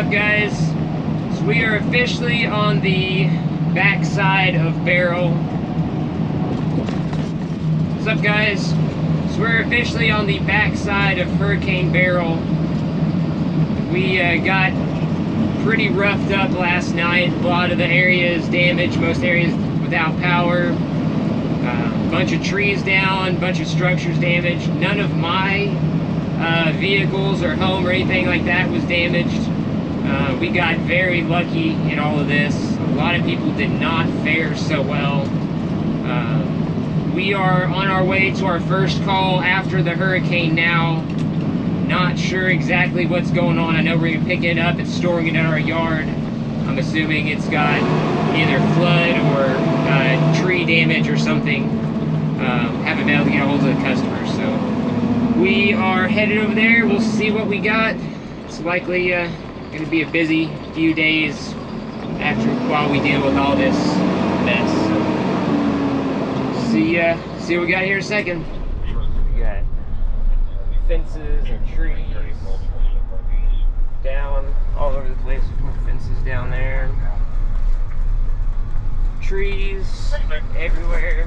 up, guys? So we are officially on the backside of Beryl. What's up, guys? So we're officially on the backside of Hurricane Beryl. We got pretty roughed up last night. A lot of the areas damaged, most areas without power. A bunch of trees down, bunch of structures damaged. None of my vehicles or home or anything like that was damaged. We got very lucky in all of this. A lot of people did not fare so well. We are on our way to our first call after the hurricane now. Not sure exactly what's going on. I know we're picking it up and storing it in our yard. I'm assuming it's got either flood or tree damage or something. Haven't been able to get a hold of the customer, so we are headed over there. We'll see what we got. It's likely going to be a busy few days while we deal with all this mess. So, see what we got here in a second. We got fences and trees down all over the place. More fences down there. Trees everywhere.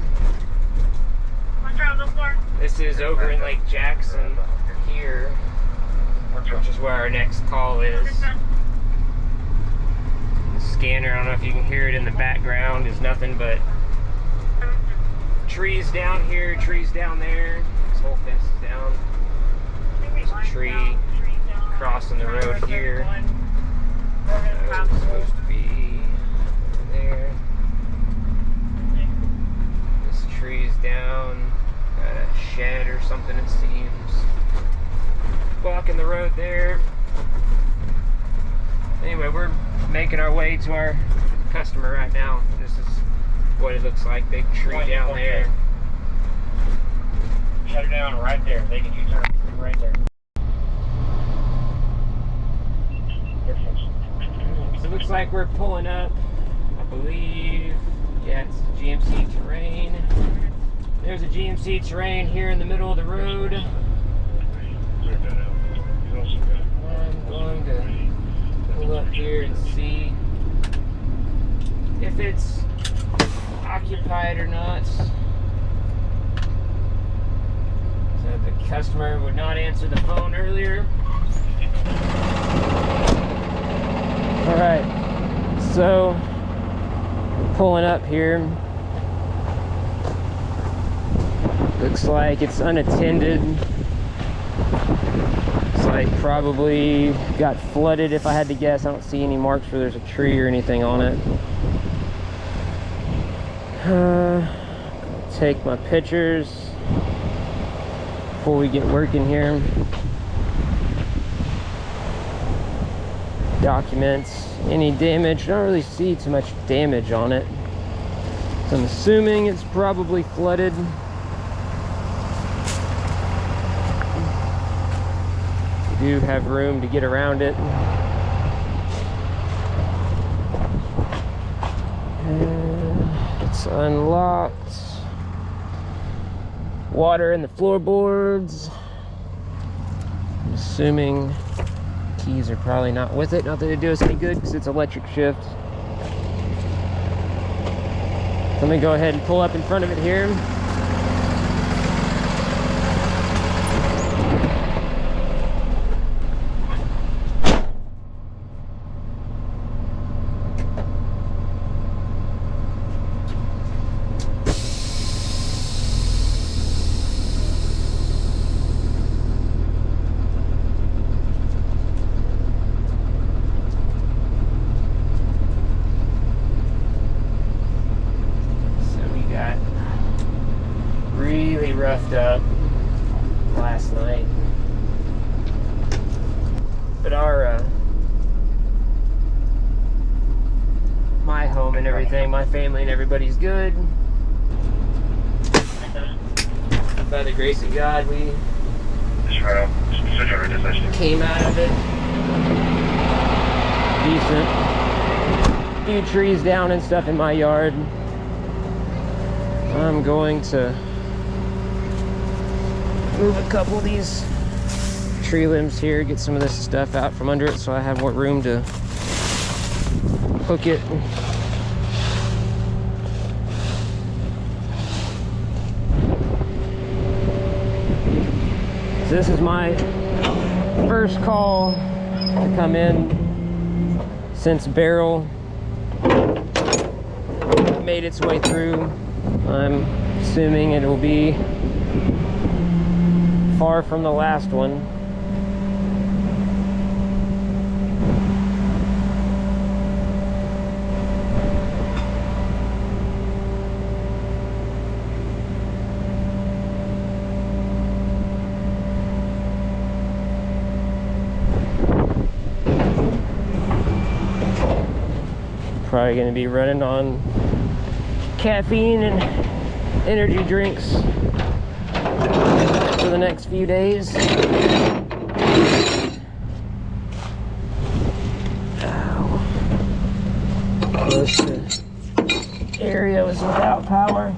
This is over in Lake Jackson here, which is where our next call is. The scanner, I don't know if you can hear it in the background, is nothing but trees down here, trees down there. This whole fence is down. There's a tree crossing the road here. It's supposed to be over there. This tree's down. Got a shed or something, it seems. Blocking the road there. Anyway, we're making our way to our customer right now. This is what it looks like. Big tree down there. Shut it down right there. They can use it right there. So it looks like we're pulling up, I believe. Yeah, it's the GMC Terrain. There's a GMC Terrain here in the middle of the road. I'm going to pull up here and see if it's occupied or not. So the customer would not answer the phone earlier. Alright, so we're pulling up here. Looks like it's unattended. Looks like probably got flooded if I had to guess. I don't see any marks where there's a tree or anything on it. Take my pictures before we get working here. Documents any damage. Don't really see too much damage on it, so I'm assuming it's probably flooded. We do have room to get around it. And it's unlocked. Water in the floorboards. I'm assuming keys are probably not with it. Not that it do us any good because it's electric shift. Let me go ahead and pull up in front of it here. Roughed up last night, but our my home and everything, my family and everybody's good. By the grace of God, we came out of it decent. A few trees down and stuff in my yard. I'm going to move a couple of these tree limbs here, get some of this stuff out from under it so I have more room to hook it. So this is my first call to come in since Beryl made its way through. I'm assuming it will be far from the last one. Probably going to be running on caffeine and energy drinks for the next few days. Ow. Most of the area was without power.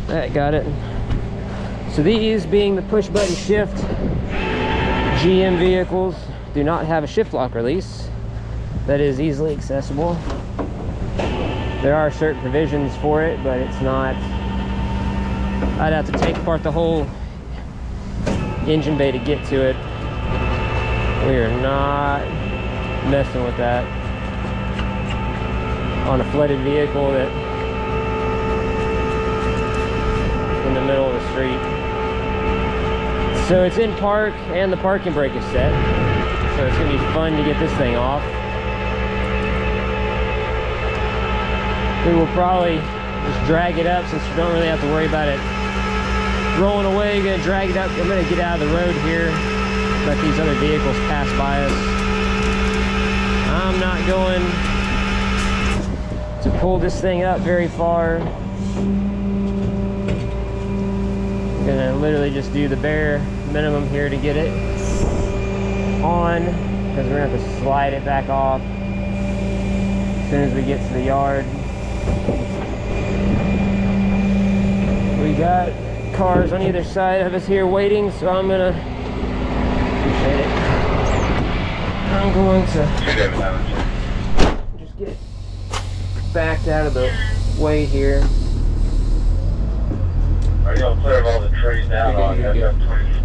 That got it. So these, being the push button shift GM vehicles, do not have a shift lock release that is easily accessible. There are certain provisions for it, but it's not. I'd have to take apart the whole engine bay to get to it. We are not messing with that on a flooded vehicle that in the middle of the street. So it's in park and the parking brake is set. So it's gonna be fun to get this thing off. We will probably just drag it up since you don't really have to worry about it rolling away. You're gonna drag it up. I'm gonna get out of the road here, let these other vehicles pass by us. I'm not going to pull this thing up very far. I'm gonna literally just do the bare minimum here to get it on, because we're gonna have to slide it back off as soon as we get to the yard. We got cars on either side of us here waiting, so I'm gonna appreciate it. I'm going to just get backed out of the way here. Are you gonna clear all the trees down on SF20?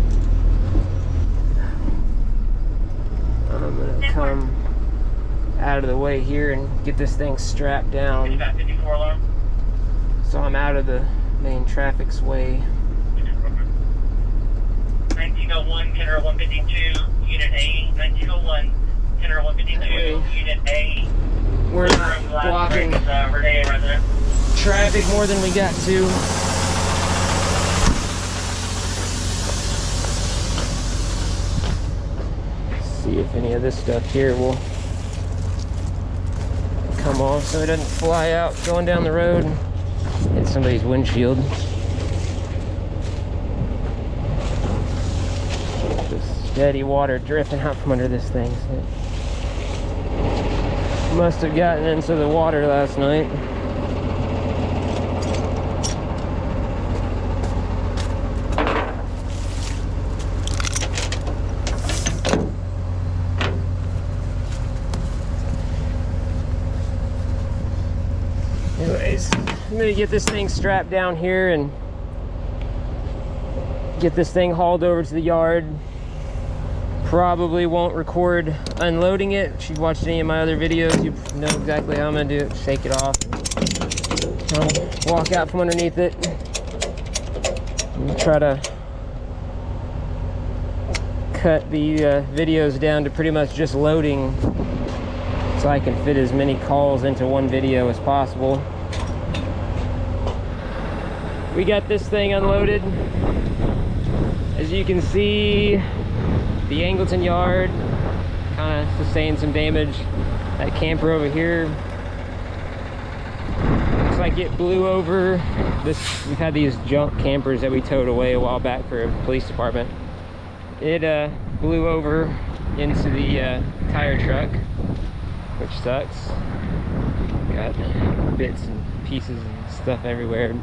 I'm gonna come out of the way here and get this thing strapped down, 54 alarm? so I'm out of the main traffic's way. 1901, Kenner 152, Unit A. 1901, Kenner 152, Unit A. We're not blocking traffic more than we got to. See if any of this stuff here will come off so it doesn't fly out going down the road and hit somebody's windshield. Just steady water drifting out from under this thing. So it must have gotten into the water last night. Anyways, I'm gonna get this thing strapped down here and get this thing hauled over to the yard. Probably won't record unloading it. If you've watched any of my other videos, you know exactly how I'm gonna do it. Shake it off. I'll walk out from underneath it and try to cut the videos down to pretty much just loading, so I can fit as many calls into one video as possible. We got this thing unloaded. As you can see, the Angleton yard kind of sustained some damage. That camper over here looks like it blew over. We've had these junk campers that we towed away a while back for a police department. it blew over into the tire truck, which sucks. Got bits and pieces and stuff everywhere.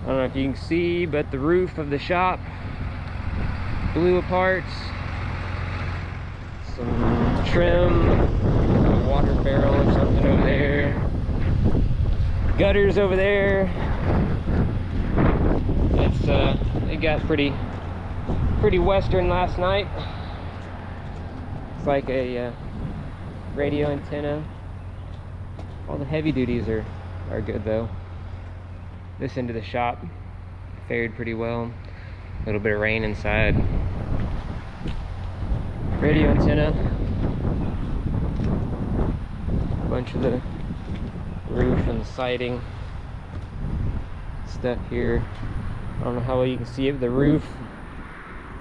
I don't know if you can see, but the roof of the shop blew apart. Some trim, a water barrel or something over there. Gutters over there. It got pretty western last night. It's like a radio antenna. All the heavy duties are good though. This end of the shop fared pretty well. A little bit of rain inside. Radio antenna. A bunch of the roof and the siding stuff here. I don't know how well you can see it, but the roof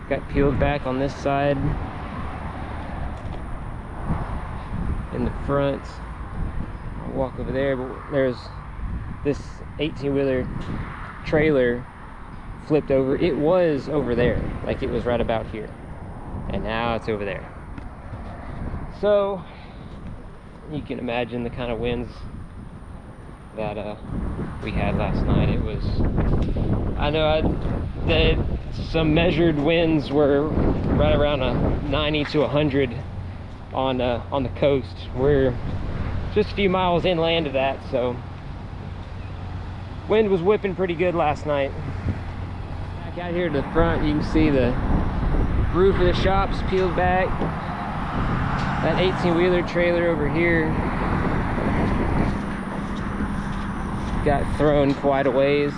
got peeled back on this side. In the front, I'll walk over there, but there's this 18-wheeler trailer flipped over. It was over there, like it was right about here, and now it's over there. So you can imagine the kind of winds that we had last night. It was, I know some measured winds were right around a 90 to 100 on the coast. We're just a few miles inland of that, so wind was whipping pretty good last night. Back out here to the front, you can see the roof of the shop's peeled back. That 18-wheeler trailer over here got thrown quite a ways,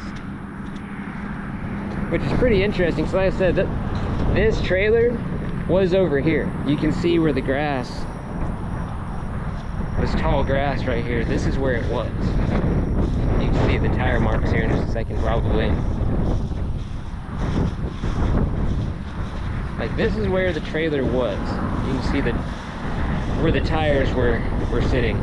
which is pretty interesting. So like I said, this trailer was over here. You can see where the grass, this tall grass right here, this is where it was. You can see the tire marks here in just a second, probably. Like, this is where the trailer was. You can see where the tires were sitting,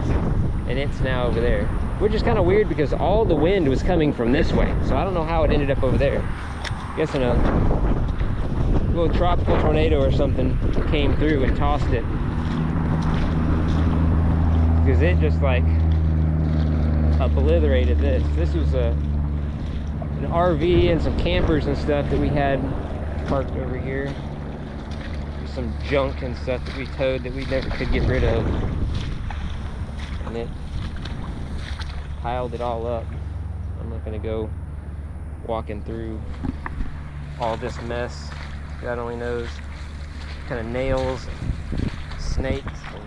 and it's now over there, which is kind of weird because all the wind was coming from this way. So I don't know how it ended up over there. I guess in a little tropical tornado or something came through and tossed it, because it just like obliterated this. This was an RV and some campers and stuff that we had parked over here. Some junk and stuff that we towed that we never could get rid of, and it piled it all up. I'm not gonna go walking through all this mess. God only knows what kind of nails, snakes, and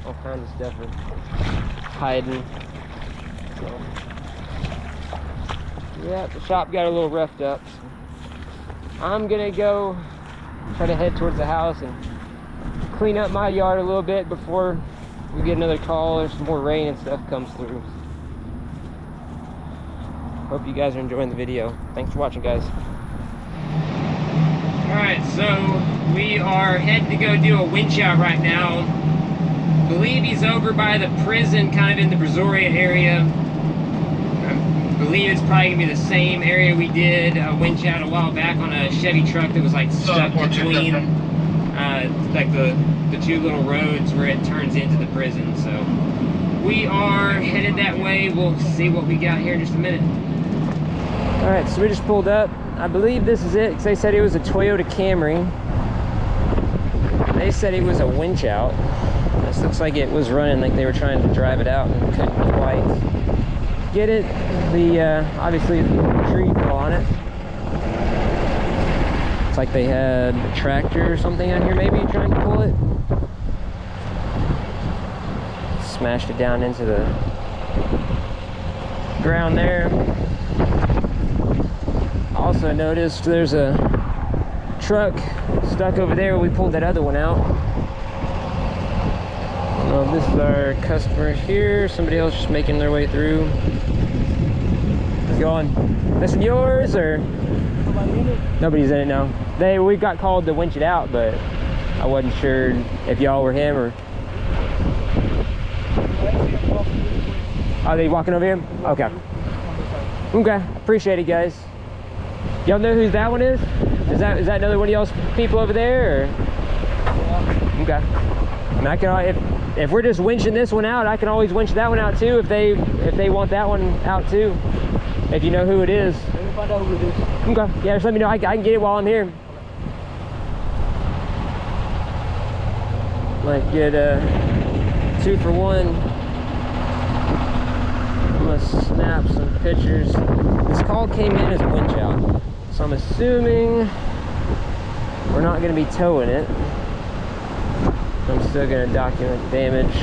all kinds of stuff are hiding. So, yeah, the shop got a little roughed up. So I'm gonna go try to head towards the house and clean up my yard a little bit before we get another call or some more rain and stuff comes through. Hope you guys are enjoying the video. Thanks for watching, guys. Alright, so we are heading to go do a winch out right now. I believe he's over by the prison, kind of in the Brazoria area. I believe it's probably gonna be the same area we did a winch out a while back on a Chevy truck that was like stuck between like the two little roads where it turns into the prison. So we are headed that way. We'll see what we got here in just a minute. All right, so we just pulled up. I believe this is it, because they said it was a Toyota Camry. They said it was a winch out. This looks like it was running, like they were trying to drive it out and couldn't quite get it. Obviously the tree fell on it. It's like they had a tractor or something out here maybe trying to pull it. Smashed it down into the ground there. Also noticed there's a truck stuck over there when we pulled that other one out. This is our customer here. Somebody else just making their way through. How's it going? This one yours or? Nobody's in it now. We got called to winch it out, but I wasn't sure if y'all were him or. Are they walking over here? Okay. Okay. Appreciate it, guys. Y'all know who that one is? Is that another one of y'all's people over there? Or? Yeah. Okay. And I can, if we're just winching this one out, I can always winch that one out too if they want that one out too. If you know who it is. Let me find out who it is. Okay. Yeah, just let me know. I can get it while I'm here. Might get 2 for 1. I'm gonna snap some pictures. This call came in as a winch out, so I'm assuming we're not gonna be towing it. I'm still gonna document the damage.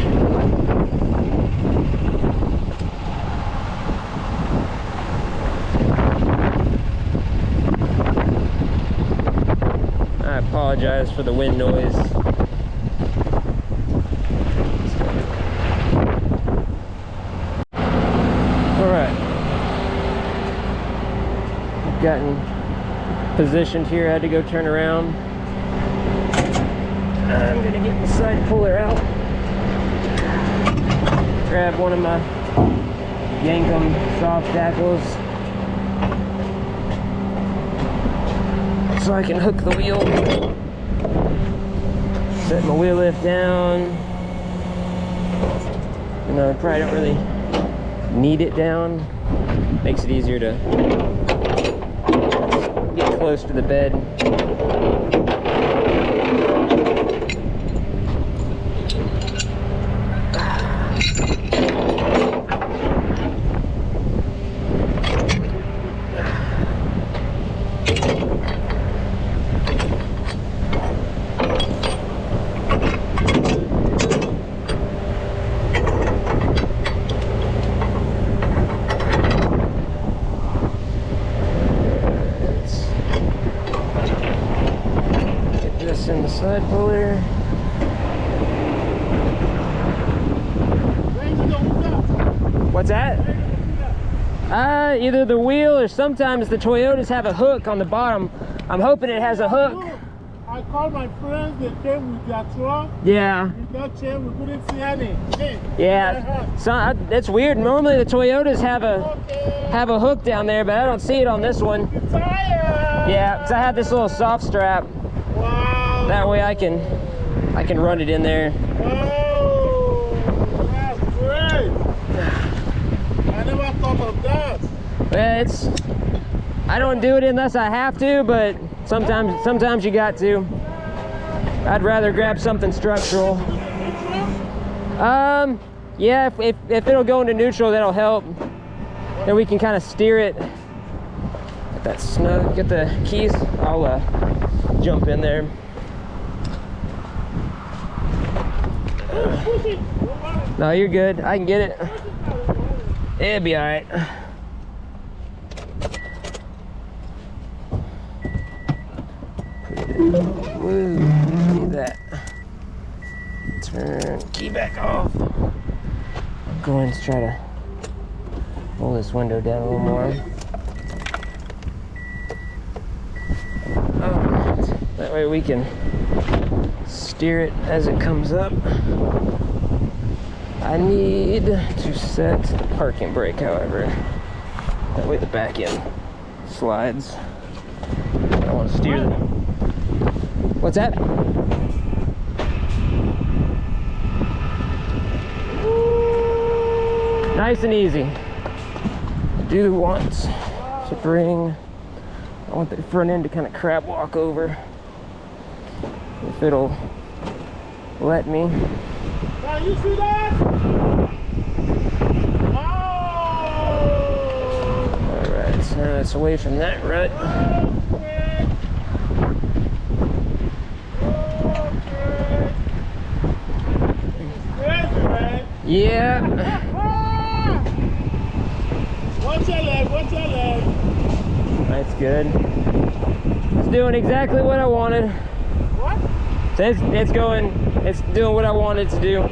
I apologize for the wind noise. Alright. Gotten positioned here, I had to go turn around. I'm gonna get the side puller out. Grab one of my Yankum soft tackles so I can hook the wheel. Set my wheel lift down. And I probably don't really need it down. Makes it easier to get close to the bed. In the side puller. What's that? Either the wheel or sometimes the Toyotas have a hook on the bottom. I'm hoping it has a hook. I called my friends, they came with their truck. Yeah. We got chain, we couldn't see any. Yeah. So that's weird. Normally the Toyotas have a hook down there, but I don't see it on this one. Yeah, because I had this little soft strap. Wow. That way I can run it in there. Oh, that's great. I never thought of that. Well, I don't do it unless I have to, but sometimes you got to. I'd rather grab something structural. Yeah, if it'll go into neutral, that'll help. Then we can kind of steer it. Get that snug. Get the keys. I'll jump in there. No, you're good. I can get it. It'll be all right. Woo, need that. Turn key back off. I'm going to try to pull this window down a little more. Oh, that way we can steer it as it comes up. I need to set parking brake, however. That way the back end slides. I want to steer the... What's that? Nice and easy. Do once to bring. I want the front end to kind of crab walk over. If it'll let me. Can you see that? Oh! Alright, so now it's away from that rut. Yeah. Watch your leg, watch your leg. That's good. It's doing exactly what I wanted. What? So it's doing what I wanted to do.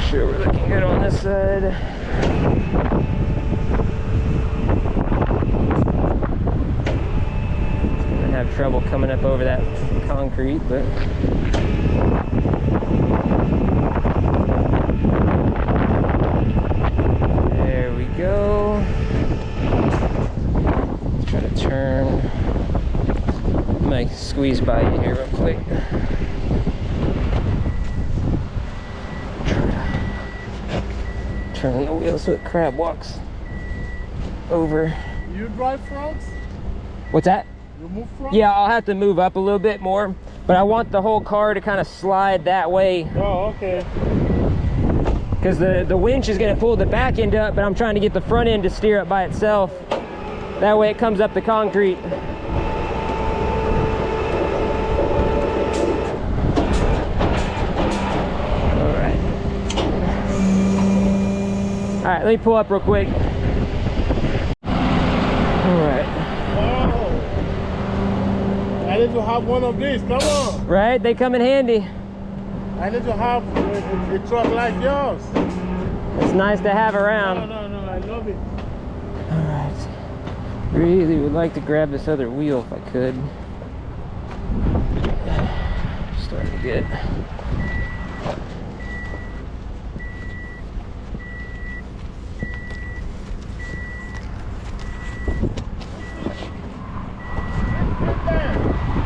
Sure, we're looking good on this side. Gonna have trouble coming up over that concrete, but there we go. squeeze by you here real quick. Turning the wheel so it crab walks over. You drive front? What's that? You move front? Yeah, I'll have to move up a little bit more, but I want the whole car to kind of slide that way. Oh, okay. Because the winch is going to pull the back end up, but I'm trying to get the front end to steer up by itself. That way it comes up the concrete. All right, let me pull up real quick. All right. Oh, I need to have one of these. Come on. Right, they come in handy. I need to have a truck like yours. It's nice to have around. No, I love it. All right. Really would like to grab this other wheel if I could. Starting to get.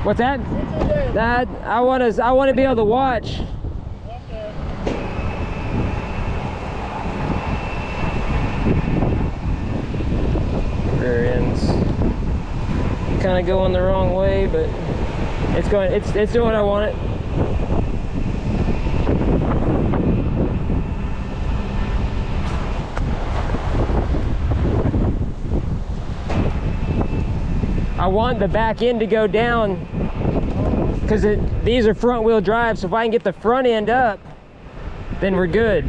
What's that? That I want to be able to watch. Okay. Rear ends kind of going the wrong way, but it's doing what I want it. I want the back end to go down because these are front wheel drive, so if I can get the front end up, then we're good.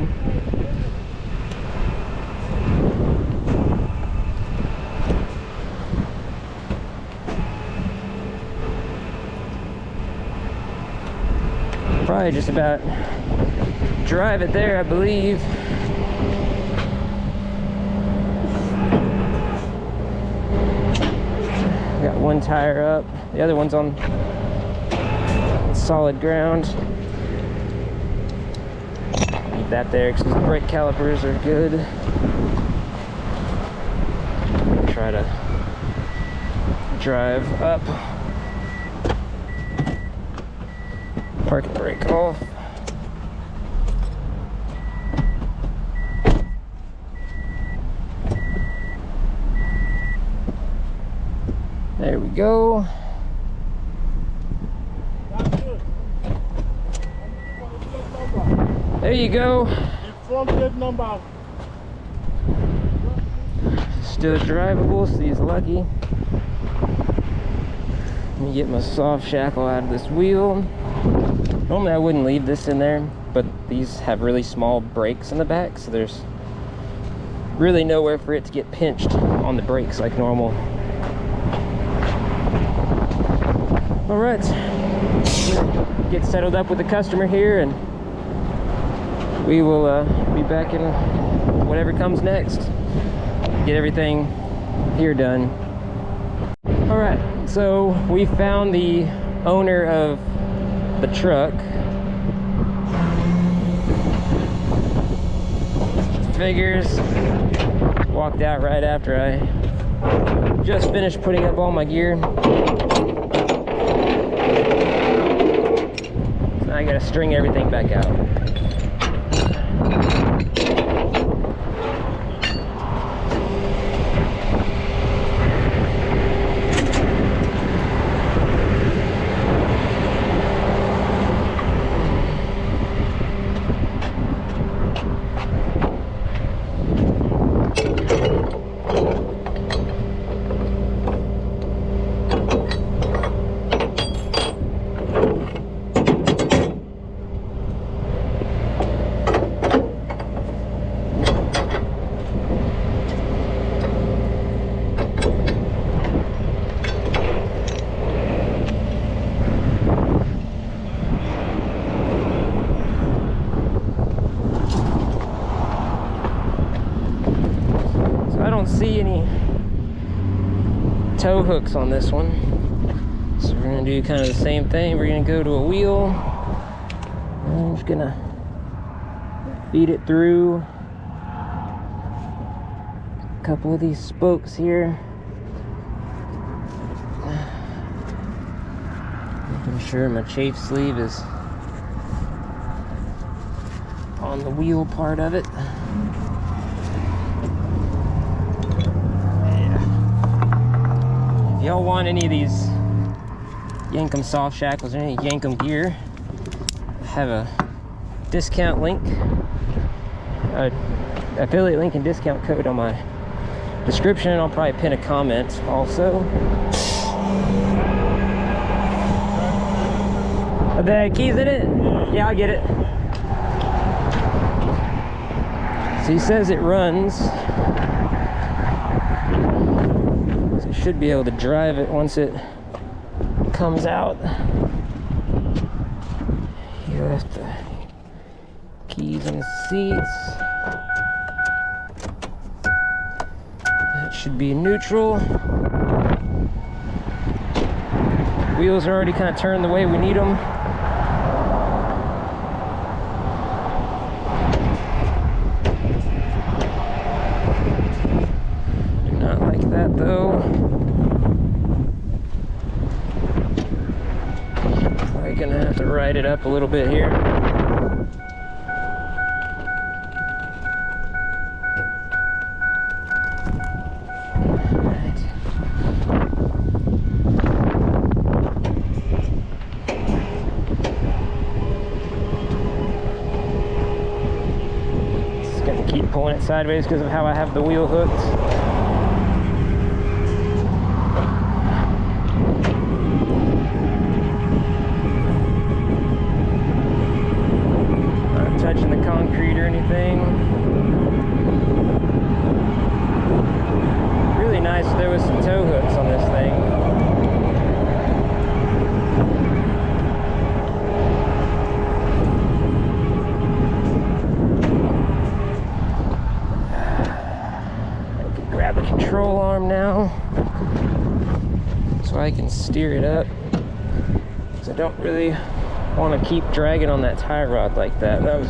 Probably just about drive it there, I believe. Got one tire up, the other one's on solid ground. Leave that there because the brake calipers are good. Try to drive up. Parking brake off. There we go. There you go. The front plate number. Still drivable, so he's lucky. Let me get my soft shackle out of this wheel. Normally I wouldn't leave this in there, but these have really small brakes in the back, so there's really nowhere for it to get pinched on the brakes like normal. All right, get settled up with the customer here, and we will be back in whatever comes next. Get everything here done. All right, so we found the owner of the truck. Figures. Walked out right after I just finished putting up all my gear. So I gotta string everything back out. See any tow hooks on this one, so we're gonna do kind of the same thing. We're gonna go to a wheel, and I'm just gonna feed it through a couple of these spokes here. Making sure my chafe sleeve is on the wheel part of it. Yeah. If y'all want any of these Yankum soft shackles or any Yankum gear, I have a discount link, affiliate link and discount code on my description. I'll probably pin a comment also. Are the keys in it? Yeah, I'll get it. So he says it runs. So you should be able to drive it once it comes out. You have the keys in the seats. That should be neutral. Wheels are already kind of turned the way we need them. Do not like that though. Probably gonna have to ride it up a little bit here. Pulling it sideways because of how I have the wheel hooked. Not touching the concrete or anything. Really nice there was some tow hooks on this thing. Control arm now so I can steer it up, because I don't really want to keep dragging on that tie rod like that. That was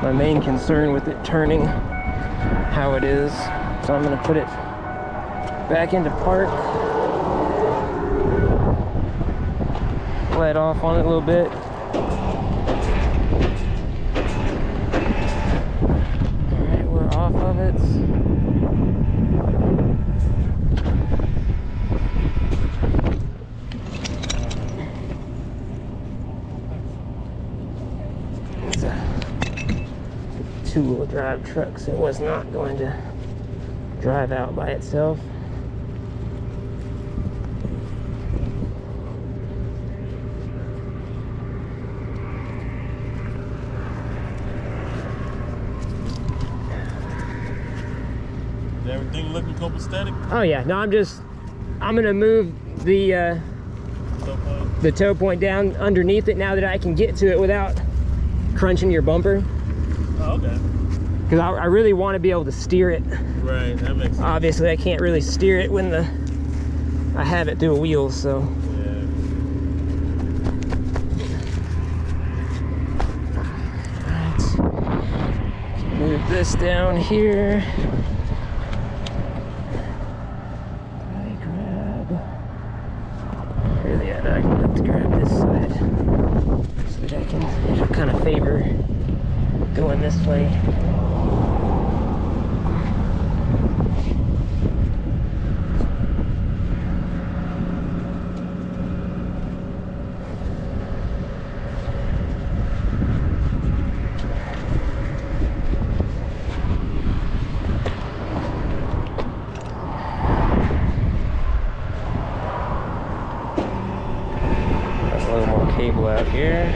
my main concern with it turning how it is. So I'm going to put it back into park, let off on it a little bit. Alright, we're off of it. Two-wheel drive truck, so it was not going to drive out by itself. Is everything looking copacetic? Oh yeah, no, I'm gonna move the tow point down underneath it now that I can get to it without crunching your bumper. Oh, okay. Because I really want to be able to steer it. Right, that makes sense. Obviously, I can't really steer it when I have it through a wheel, so. Yeah. Alright. Move this down here. Really, I'd like to grab this side so that I can kind of favor going this way. Got a little more cable out here.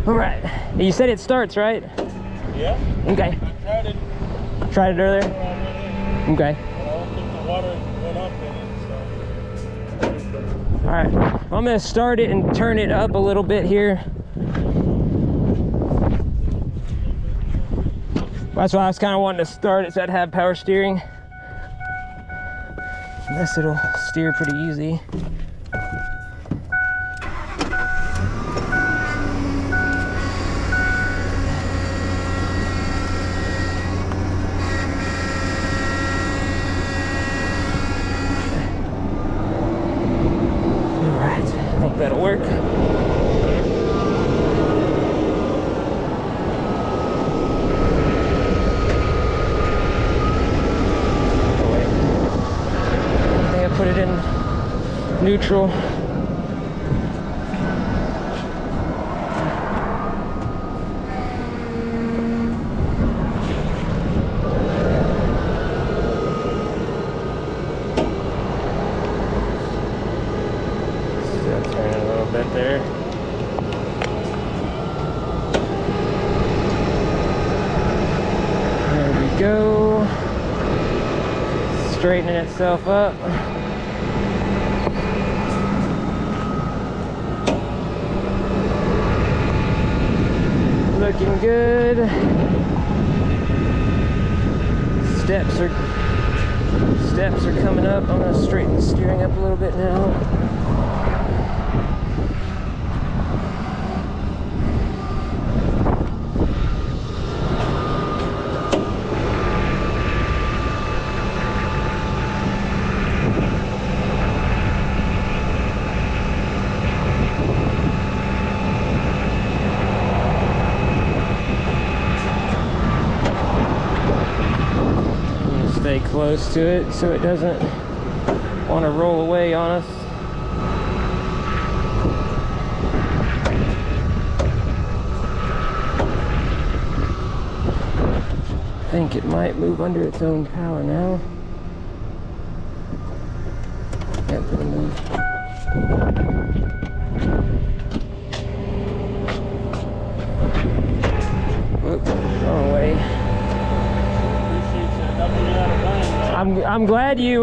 All right, you said it starts, right? Yeah. Okay. I tried it. Tried it earlier? Okay. I don't think the water went up in it, so. All right, I'm gonna start it and turn it up a little bit here. That's why I was kind of wanting to start it so I'd have power steering. And this it'll steer pretty easy. neutral. Still turning a little bit there. There we go. Straightening itself up. Looking good. Steps are coming up. I'm gonna straighten the steering up a little bit now. Stay close to it so it doesn't want to roll away on us. I think it might move under its own power now. Yeah, it's gonna move. Whoop, wrong way. I'm glad you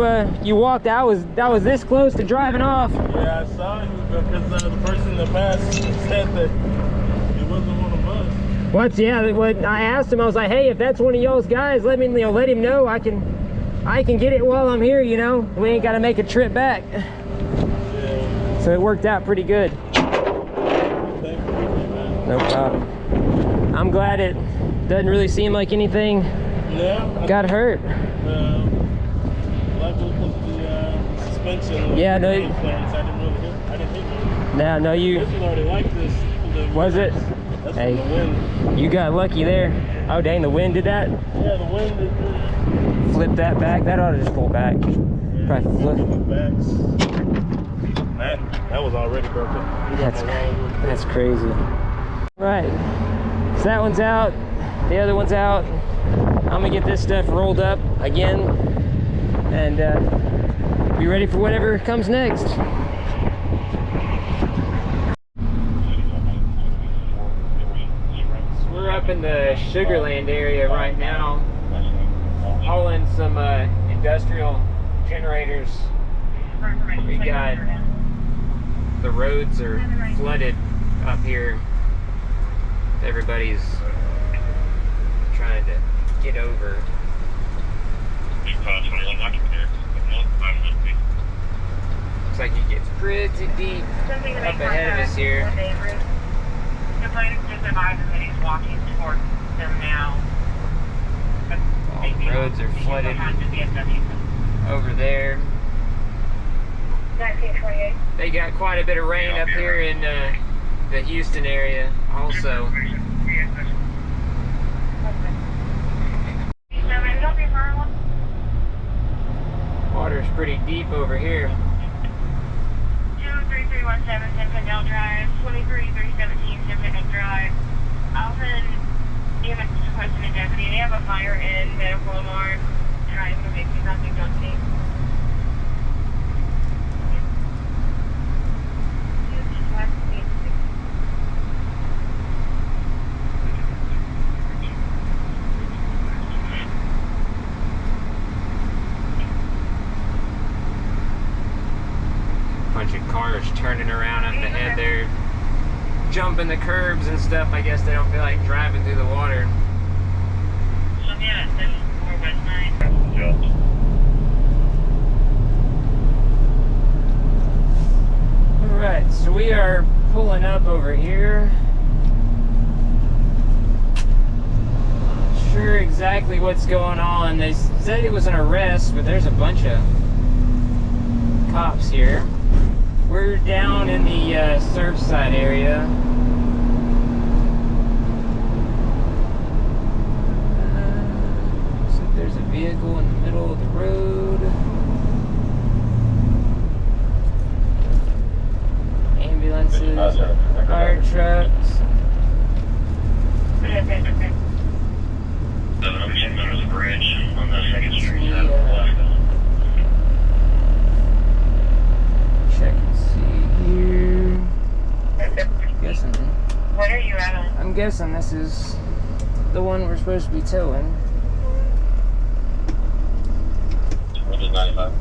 walked. I was this close to driving off. Yeah, I saw you because the person that passed said that it wasn't one of us. What? Yeah. What I asked him, I was like, "Hey, if that's one of y'all's guys, let him know. I can get it while I'm here. You know, we ain't got to make a trip back." Yeah. So it worked out pretty good. Thank you, man. No problem. I'm glad it doesn't really seem like anything got hurt. Suspension. Yeah, no. I didn't hit you. No, you. This was already like this. Was it? That's Hey, from the wind. you got lucky there. Oh dang, the wind did that. Yeah, the wind did. Flip that back. That ought to just pull back. Yeah, Probably flip. That was already broken. That's crazy. Right. So that one's out. The other one's out. I'm gonna get this stuff rolled up again and be ready for whatever comes next. So we're up in the Sugarland area right now, hauling some industrial generators. We got the roads are flooded up here. Everybody's trying to get over. Looks like it gets pretty deep up ahead of us here. The plane just advises that he's walking towards them now. All the roads are flooded over there. 1928. They got quite a bit of rain up here in the Houston area also. Water's pretty deep over here. 23317 Zinfandel Drive, 23317 Zinfandel Drive. Alvin, EMS is requesting a deputy. They have a fire in medical alarm. Trying to make nothing don't see. Bunch of cars turning around up ahead there, jumping the curbs and stuff. I guess they don't feel like driving through the water. Yeah, 74 West 9. Alright, so we are pulling up over here. Not sure exactly what's going on. They said it was an arrest, but there's a bunch of cops here. We're down in the Surfside area. Looks like there's a vehicle in the middle of the road. I'm guessing this is the one we're supposed to be towing. What is 95?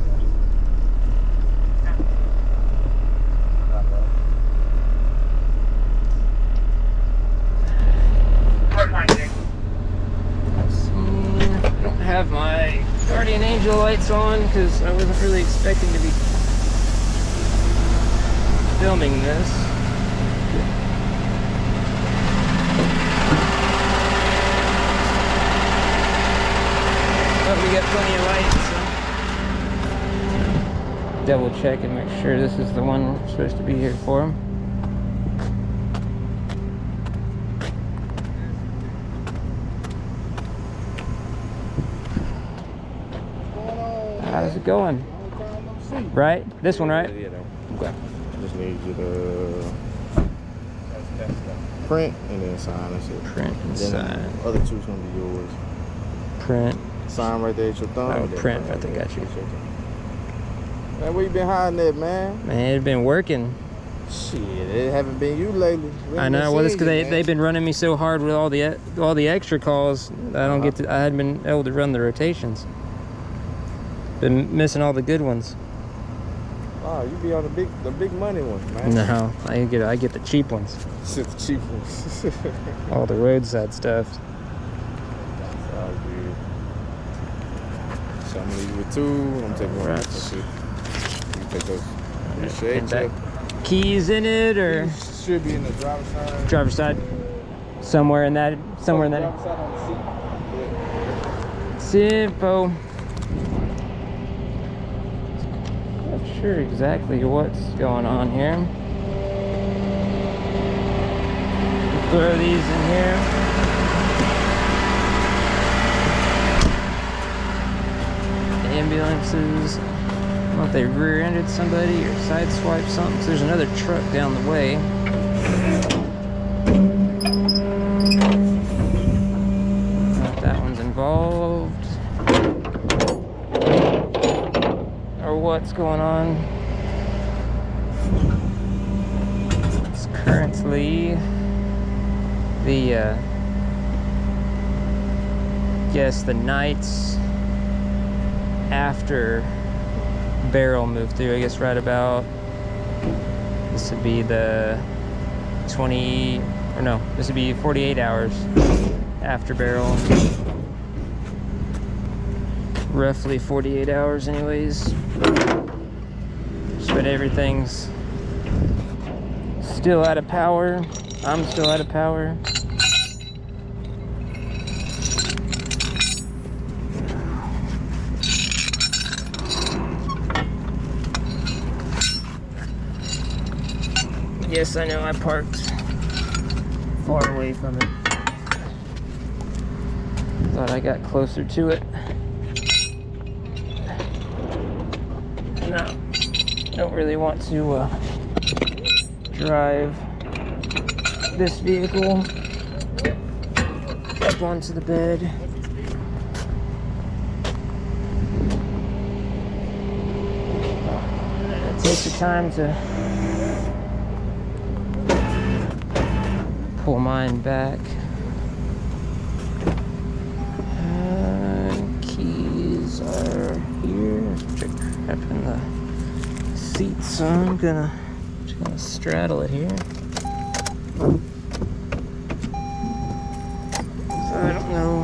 I don't have my guardian angel lights on because I wasn't really expecting to be filming this. But we got plenty of lights, so double check and make sure this is the one we're supposed to be here for. How's it going? Right? This one, right? Yeah, Okay. just need you to print and then sign. That's it. Print and Then sign. the other two's gonna be yours. Print. Sign right there at your thumb. Oh, and then print. I right think there I got you. at your thumb. Man, where you been hiding at, man? Man, it's been working. Shit, it haven't been you lately. We I ain't been know. Well, it's seeing because you, man. they've been running me so hard with all the extra calls. I don't get to. I hadn't been able to run the rotations. Been missing all the good ones. Oh, you be on the big money ones, man. No, I get the cheap ones. Shit, the cheap ones. All the roadside stuff. That's all good. So I'm gonna leave you with two. I'm taking one. Right. That's it. You take those. Appreciate And that you. keys in it or Should be in the driver's side. driver's side, somewhere in that. Driver's side on the seat. Simple. Not sure exactly what's going on here. Throw these in here. Ambulances. I don't know if they rear-ended somebody or sideswiped something. So there's another truck down the way. I don't know if that one's involved or what's going on. It's currently the the nights after Beryl moved through. I guess right about, this would be the 20, or no, this would be 48 hours after Beryl. Roughly 48 hours anyways. But everything's still out of power. I'm still out of power. Yes, I know I parked far away from it. Thought I got closer to it. No, don't really want to drive this vehicle up onto the bed. It takes the time to pull mine back. Keys are here. Check up in the seat, so I'm just gonna straddle it here. So I don't know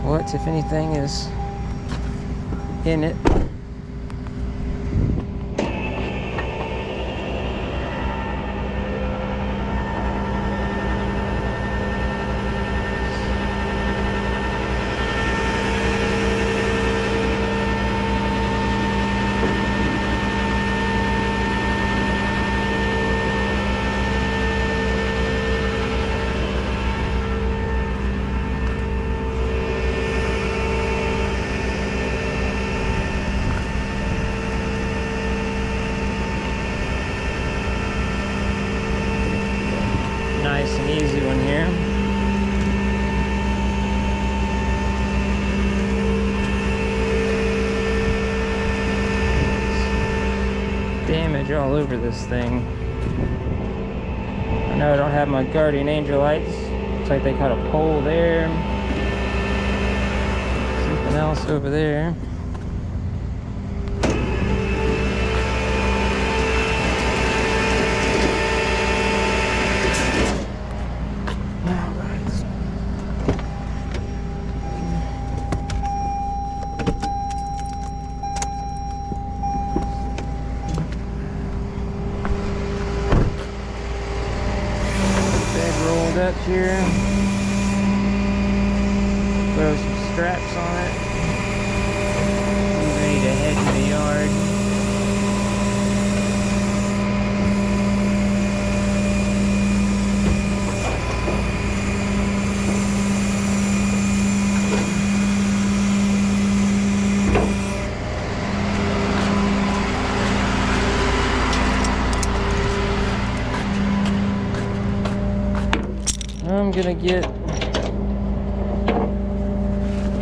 what, if anything, is in it. Nice and easy one here. Damage all over this thing. I know I don't have my guardian angel lights. Looks like they got a pole there. Something else over there. Up here, throw some straps on it. I'm ready to head to the yard. I'm gonna get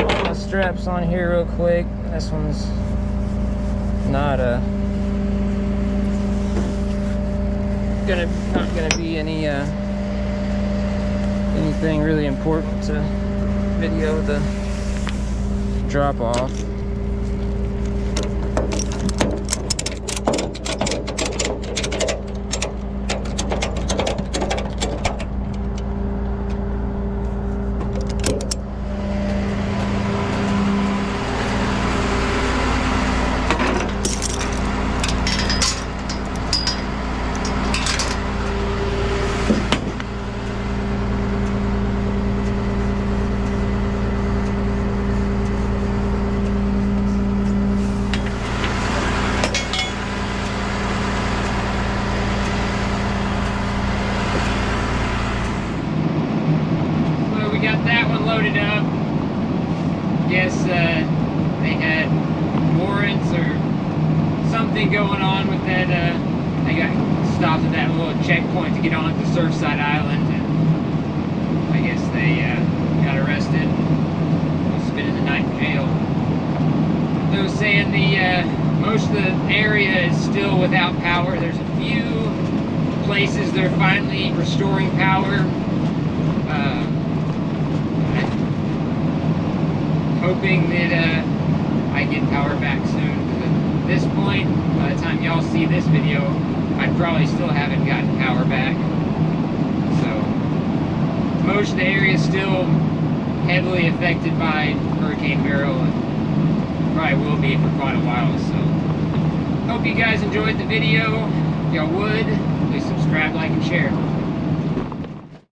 all my straps on here real quick. This one's not gonna be anything really important to video the drop off. Loaded up. Guess they had warrants or something going on with that. They got stopped at that little checkpoint to get on to Surfside Island, and I guess they got arrested. Spending the night in jail. They were saying the most of the area is still without power. There's a few places they're finally restoring power. Hoping that I get power back soon, because at this point, by the time y'all see this video, I probably still haven't gotten power back. So most of the area is still heavily affected by Hurricane Beryl, and probably will be for quite a while. So hope you guys enjoyed the video. If y'all would, please subscribe, like, and share.